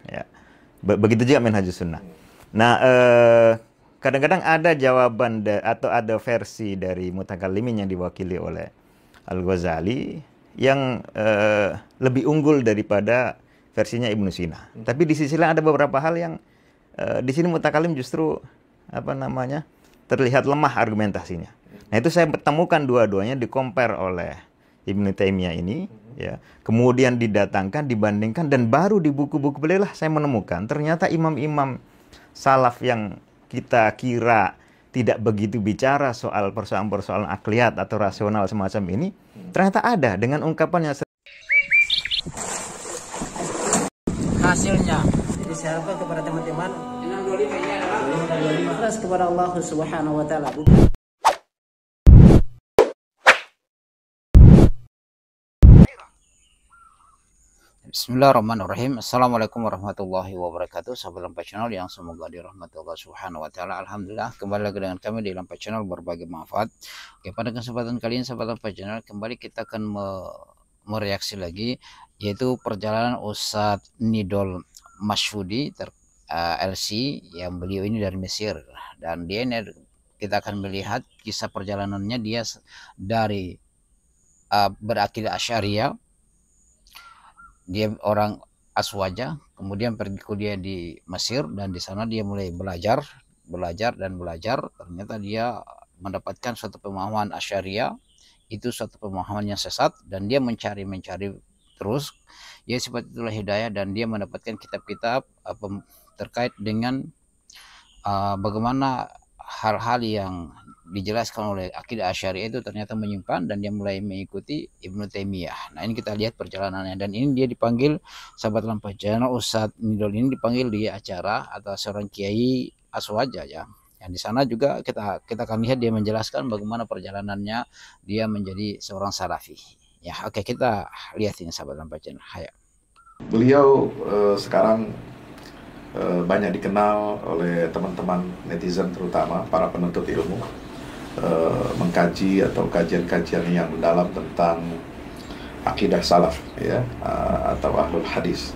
Ya. Begitu juga Minhajus Sunnah. Nah, kadang-kadang ada jawaban atau ada versi dari mutakallimin yang diwakili oleh Al-Ghazali yang lebih unggul daripada versinya Ibnu Sina. Tapi di sisi lain ada beberapa hal yang di sini mutakallim justru terlihat lemah argumentasinya. Nah, itu saya temukan dua-duanya di-compare oleh Ibnu Taimiyah ini, ya. Kemudian didatangkan, dibandingkan, dan baru di buku-buku beliau lah saya menemukan ternyata imam-imam salaf yang kita kira tidak begitu bicara soal persoalan-persoalan akliyat atau rasional semacam ini, ternyata ada dengan ungkapan yang hasilnya. Jadi saya harapkan kepada teman-teman ikhlas kepada Allah Subhanahu wa taala. Bismillahirrahmanirrahim. Assalamualaikum warahmatullahi wabarakatuh. Sahabat Lampai Channel yang semoga dirahmati Allah Subhanahu wa taala. Alhamdulillah, kembali lagi dengan kami di Lampai Channel berbagi manfaat. Oke, pada kesempatan kali ini sahabat Lampai Channel, kembali kita akan mereaksi lagi, yaitu perjalanan Ustadz Nidol Mashfudi LC, yang beliau ini dari Mesir, dan dia ini kita akan melihat kisah perjalanannya dia dari berakidah Asy'ariyah. Dia orang Aswaja, kemudian pergi kuliah di Mesir, dan di sana dia mulai belajar. Ternyata dia mendapatkan suatu pemahaman Asy'ariyah, itu suatu pemahaman yang sesat, dan dia mencari terus. Ya, sifat itulah hidayah, dan dia mendapatkan kitab-kitab terkait dengan bagaimana hal-hal yang dijelaskan oleh akidah Asy'ariyah itu ternyata menyimpan, dan dia mulai mengikuti Ibnu Taimiyah. Nah, ini kita lihat perjalanannya, dan ini dia dipanggil, sahabat Lampai Channel, Ustadz Nidol ini dipanggil di acara atau seorang kiai Aswaja, ya. Yang di sana juga kita akan lihat dia menjelaskan bagaimana perjalanannya dia menjadi seorang salafi. Ya, oke, kita lihat ini sahabat Lampai Channel. Hayo. Beliau sekarang banyak dikenal oleh teman-teman netizen, terutama para penuntut ilmu, mengkaji atau kajian-kajian yang mendalam tentang akidah salaf, ya, atau ahlul hadis.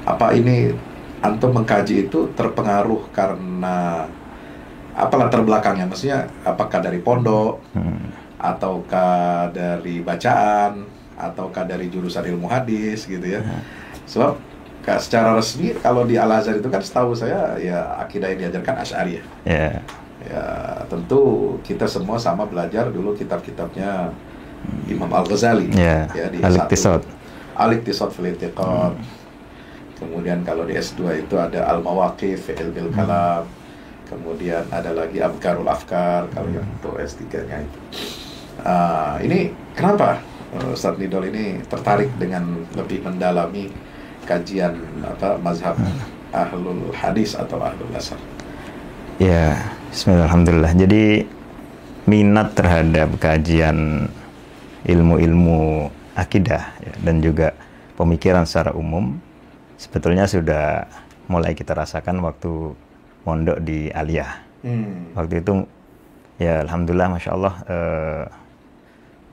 Apa ini antum mengkaji itu terpengaruh karena apa latar belakangnya? Maksudnya apakah dari pondok, ataukah dari bacaan, ataukah dari jurusan ilmu hadis gitu ya? Sebab secara resmi kalau di Al-Azhar itu kan setahu saya ya akidah yang diajarkan Asy'ariyah. Ya, tentu kita semua sama belajar dulu kitab-kitabnya Imam Al-Ghazali, ya, di S1 Al-Iqtisad fil I'tiqad. Kemudian kalau di S2 itu ada Al-Mawaqif fi Ilmil Kalam. Kemudian ada lagi Abkarul Afkar kalau yang untuk S3-nya itu. Ini kenapa Ustadz Nidol ini tertarik dengan lebih mendalami kajian mazhab ahlul hadis atau ahlul asar? Ya, bismillahirrahmanirrahim. Jadi minat terhadap kajian ilmu-ilmu akidah, ya, dan juga pemikiran secara umum sebetulnya sudah mulai kita rasakan waktu mondok di Aliyah. Waktu itu ya alhamdulillah, masya Allah,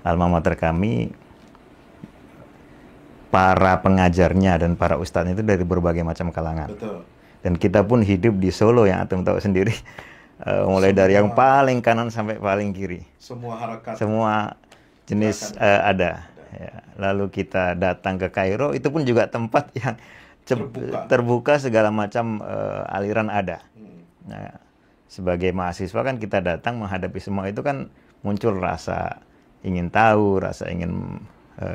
alma mater kami, para pengajarnya dan para ustadz itu dari berbagai macam kalangan. Betul. Dan kita pun hidup di Solo yang antum tahu sendiri, mulai dari yang paling kanan sampai paling kiri. Semua harakat, semua jenis ada. Ya. Lalu kita datang ke Kairo, itu pun juga tempat yang terbuka segala macam aliran ada. Nah, sebagai mahasiswa kan kita datang menghadapi semua itu kan muncul rasa ingin tahu, rasa ingin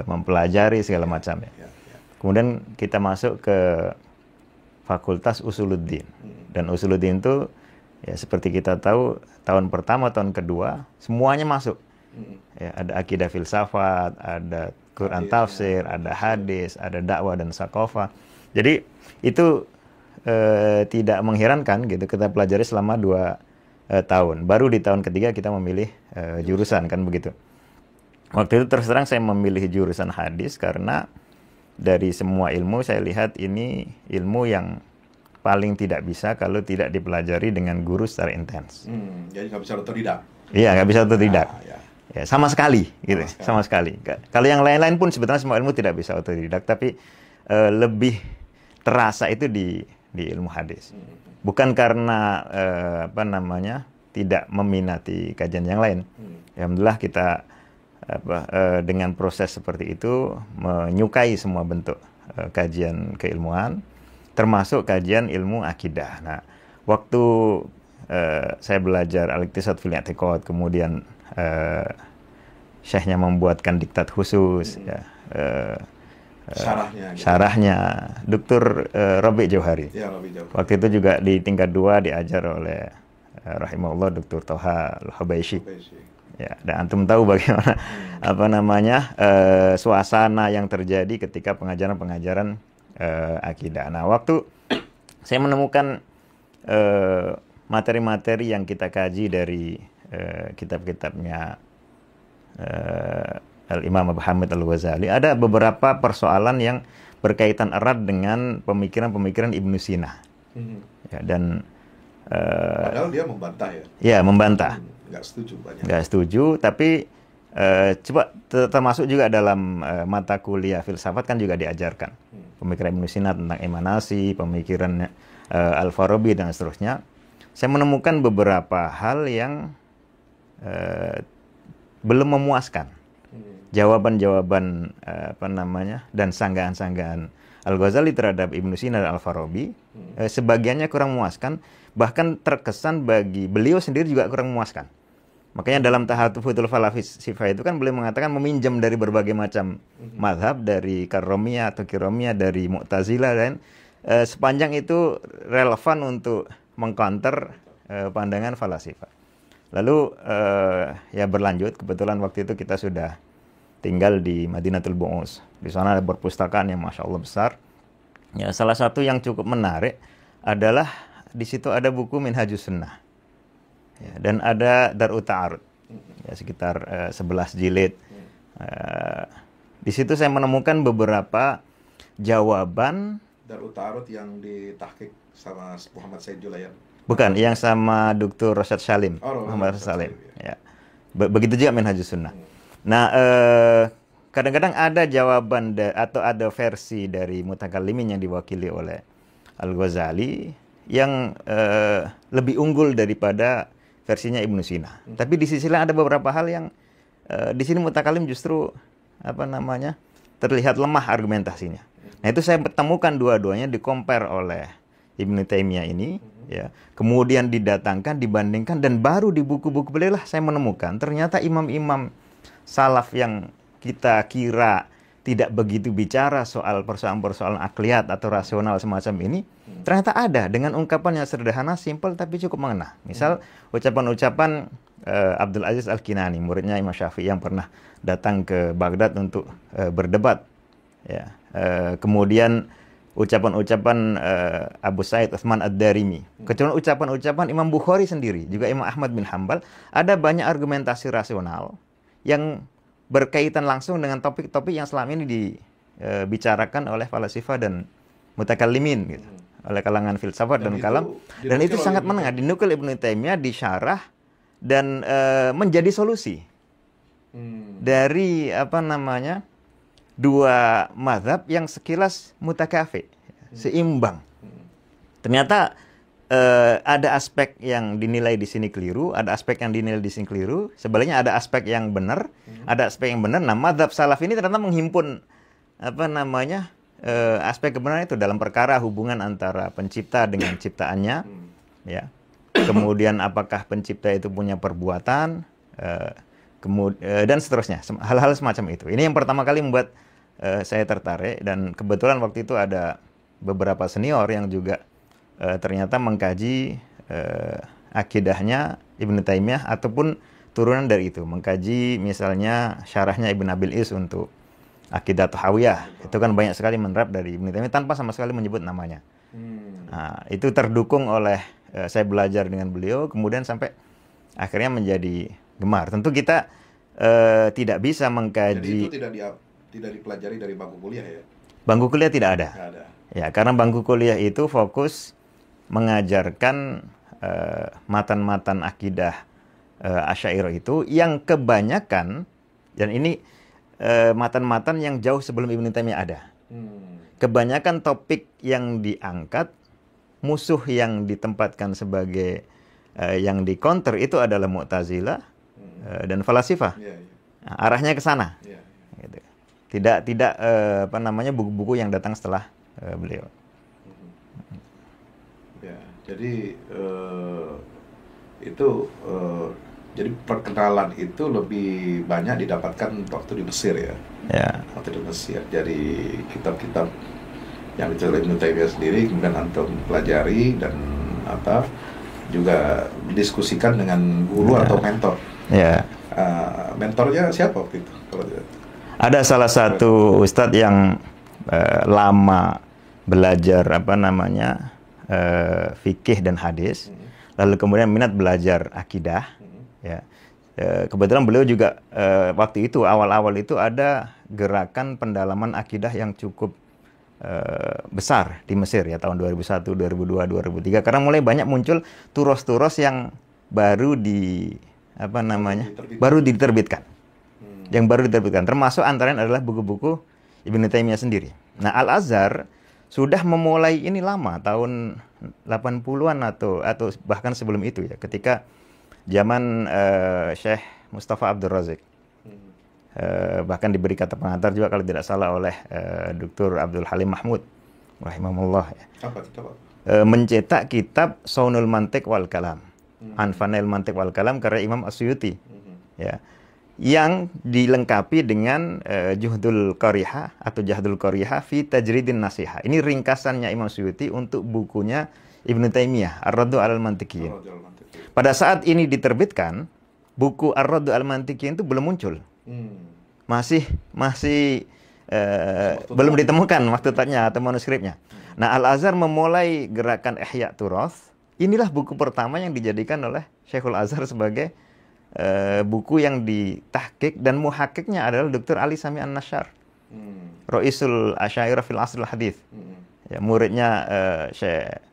mempelajari segala macam, ya. Kemudian kita masuk ke Fakultas Usuluddin, dan Usuluddin itu ya seperti kita tahu tahun pertama, tahun kedua semuanya masuk. Ya, ada akidah filsafat, ada Quran tafsir, ada hadis, ada dakwah dan sakofah. Jadi itu tidak mengherankan gitu, kita pelajari selama 2 tahun. Baru di tahun ketiga kita memilih jurusan, kan begitu. Waktu itu terus terang saya memilih jurusan hadis karena dari semua ilmu saya lihat ini ilmu yang paling tidak bisa kalau tidak dipelajari dengan guru secara intens. Jadi nggak bisa otodidak. Iya, nggak bisa otodidak. Ya, sama sekali gitu, sama sekali. Kalau yang lain-lain pun sebetulnya semua ilmu tidak bisa otodidak, tapi lebih terasa itu di ilmu hadis. Bukan karena tidak meminati kajian yang lain. Alhamdulillah kita dengan proses seperti itu menyukai semua bentuk kajian keilmuan, termasuk kajian ilmu akidah. Nah, waktu saya belajar al-Iqtisad fil I'tiqad, kemudian syekhnya membuatkan diktat khusus, syarahnya Dr. Rabi Jauhari. Ya, waktu itu juga di tingkat 2 diajar oleh rahimahullah Dr. Toha Al-Habaisy. Ya, dan antum tahu bagaimana suasana yang terjadi ketika pengajaran akidah. Nah, waktu saya menemukan materi-materi yang kita kaji dari kitab-kitabnya Al-Imam Abu Hamid Al-Ghazali, ada beberapa persoalan yang berkaitan erat dengan pemikiran-pemikiran Ibnu Sina. Ya, dan padahal dia membantah ya? Ya, membantah. Nggak setuju banyak. Nggak setuju, tapi coba termasuk juga dalam mata kuliah filsafat kan juga diajarkan. Pemikiran Ibnu Sina tentang emanasi, pemikiran Al-Farabi dan seterusnya. Saya menemukan beberapa hal yang belum memuaskan. Jawaban-jawaban dan sanggahan-sanggahan Al-Ghazali terhadap Ibnu Sina dan Al-Farabi sebagiannya kurang memuaskan, bahkan terkesan bagi beliau sendiri juga kurang memuaskan. Makanya dalam Tahathutul Falasifah itu kan beliau mengatakan meminjam dari berbagai macam mazhab, dari Karomiyah atau Kiromiyah, dari Mu'tazilah, dan sepanjang itu relevan untuk mengcounter pandangan falasifah. Lalu ya berlanjut, kebetulan waktu itu kita sudah tinggal di Madinatul Bu'us. Di sana ada perpustakaan yang Masya Allah besar. Ya, salah satu yang cukup menarik adalah di situ ada buku Minhajus Sunnah. Ya, dan ada Dar'ut Ta'arud. Ya, sekitar 11 jilid. Di situ saya menemukan beberapa jawaban. Dar'ut Ta'arud yang ditahqiq sama Muhammad Said Julayat. Bukan, yang sama Dr. Rosyad Salim. Muhammad Rosyad Salim. Ya. Begitu juga Minhajus Sunnah. Nah, kadang-kadang ada jawaban atau ada versi dari mutakallimin yang diwakili oleh Al-Ghazali yang lebih unggul daripada versinya Ibnu Sina. Tapi di sisi lain ada beberapa hal yang di sini mutakallim justru terlihat lemah argumentasinya. Nah, itu saya temukan dua-duanya di-compare oleh Ibnu Taimiyah ini, ya. Kemudian didatangkan, dibandingkan, dan baru di buku-buku beliau lah saya menemukan ternyata imam-imam salaf yang kita kira tidak begitu bicara soal persoalan-persoalan akliyat atau rasional semacam ini, ternyata ada dengan ungkapan yang sederhana, simpel, tapi cukup mengena. Misal ucapan-ucapan Abdul Aziz Al-Kinani, muridnya Imam Syafi'i yang pernah datang ke Baghdad untuk berdebat. Ya. Kemudian ucapan-ucapan Abu Sa'id Utsman Ad-Darimi. Kecuali ucapan-ucapan Imam Bukhari sendiri, juga Imam Ahmad bin Hambal, ada banyak argumentasi rasional yang berkaitan langsung dengan topik-topik yang selama ini dibicarakan oleh falasifah dan mutakallimin, gitu, oleh kalangan filsafat dan kalam, dan itu sangat menengah. Dinukil Ibnu Taimiyah, disyarah dan menjadi solusi dari dua mazhab yang sekilas mutakafi, seimbang. Ternyata ada aspek yang dinilai di sini keliru, ada aspek yang dinilai di sini keliru. Sebaliknya ada aspek yang benar, ada aspek yang benar. Nah, mazhab salaf ini ternyata menghimpun aspek kebenaran itu dalam perkara hubungan antara pencipta dengan ciptaannya, ya. Kemudian apakah pencipta itu punya perbuatan, dan seterusnya, hal-hal semacam itu. Ini yang pertama kali membuat saya tertarik, dan kebetulan waktu itu ada beberapa senior yang juga ternyata mengkaji akidahnya Ibnu Taimiyah ataupun turunan dari itu, mengkaji misalnya syarahnya Ibn Abil Is untuk akidah Tahawiyah. Itu kan banyak sekali menerap dari Ibnu Taimiyah tanpa sama sekali menyebut namanya. Nah, itu terdukung oleh saya belajar dengan beliau, kemudian sampai akhirnya menjadi gemar. Tentu kita tidak bisa mengkaji. Jadi itu tidak dipelajari dari bangku kuliah ya? Bangku kuliah tidak ada. Nggak ada. Ya, karena bangku kuliah itu fokus mengajarkan matan-matan akidah Asy'ariyah itu yang kebanyakan, dan ini matan-matan yang jauh sebelum Ibnu Taimiyah ada. kebanyakan topik yang diangkat, musuh yang ditempatkan sebagai yang di counter itu adalah Mu'tazilah dan falasifah. Nah, arahnya ke sana. Gitu. Tidak apa namanya buku-buku yang datang setelah beliau. Ya, jadi itu jadi perkenalan itu lebih banyak didapatkan waktu di Mesir ya. Waktu di Mesir. Jadi kitab-kitab yang ditulis Ibnu Taimiyah sendiri kemudian antum pelajari dan juga diskusikan dengan guru atau mentor. Mentornya siapa waktu itu? Ada salah satu ustadz yang lama belajar fikih dan hadis, lalu kemudian minat belajar akidah. Kebetulan beliau juga waktu itu awal-awal itu ada gerakan pendalaman akidah yang cukup besar di Mesir ya, tahun 2001, 2002, 2003, karena mulai banyak muncul turos-turos yang baru baru diterbitkan. Yang baru diterbitkan, termasuk antaranya adalah buku-buku Ibnu Taimiyah sendiri. Nah, Al-Azhar sudah memulai ini lama, tahun 80-an atau bahkan sebelum itu ya, ketika zaman Syekh Mustafa Abdul Razik. Bahkan diberi kata pengantar juga kalau tidak salah oleh Dr. Abdul Halim Mahmud rahimahullah ya. Mencetak kitab Shaunul Mantiq wal Kalam, Anfanail Mantiq wal Kalam karya Imam As-Suyuti. Ya. Yang dilengkapi dengan Juhdul Qarihah atau Jahdul Qarihah fi Tajridin Nasihah. Ini ringkasannya Imam Suyuti untuk bukunya Ibnu Taimiyah, Ar-Raddu 'alal Mantiqiyin. Pada saat ini diterbitkan, buku Ar-Raddu 'alal Mantiqiyin itu belum muncul. Masih belum ditemukan maktutnya atau manuskripnya. Nah, Al-Azhar memulai gerakan Ihya Turath. Inilah buku pertama yang dijadikan oleh Syekhul Azhar sebagai buku yang ditahqiq dan muhakkiknya adalah Dr. Ali Sami An-Nashar, Ra'isul Asy'ariyah fil Asr al-Hadits. Ya, muridnya Syekh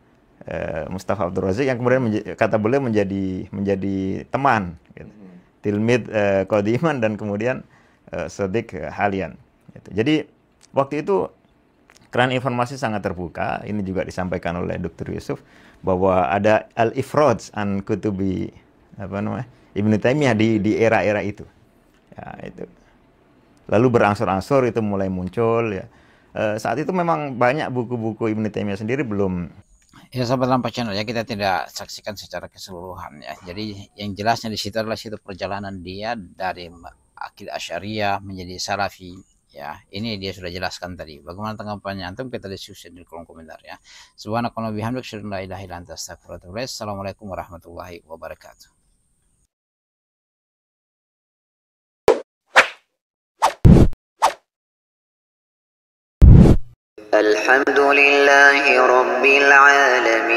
Mustafa Abdul Razik yang kemudian kata beliau menjadi teman gitu. Tilmid qadiman dan kemudian Shadiq halian gitu. Jadi waktu itu keran informasi sangat terbuka. Ini juga disampaikan oleh Dr. Yusuf bahwa ada al-ifrad an kutubi Ibnu Taimiyah di era-era itu. Ya, itu. Lalu berangsur-angsur itu mulai muncul ya. Saat itu memang banyak buku-buku Ibnu Taimiyah sendiri belum. Ya, sahabat Lampa Channel ya, kita tidak saksikan secara keseluruhan ya. Jadi yang jelasnya di situ adalah perjalanan dia dari akidah Asy'ariyah menjadi Salafi ya. Ini dia sudah jelaskan tadi. Bagaimana tanggapannya antum, kita diskusi di kolom komentar ya. Subhanakallahumma wa bihamdika asyhadu an la ilaha illa anta astaghfiruka wa atubu ilaik. Assalamualaikum warahmatullahi wabarakatuh. الحمد لله رب العالمين.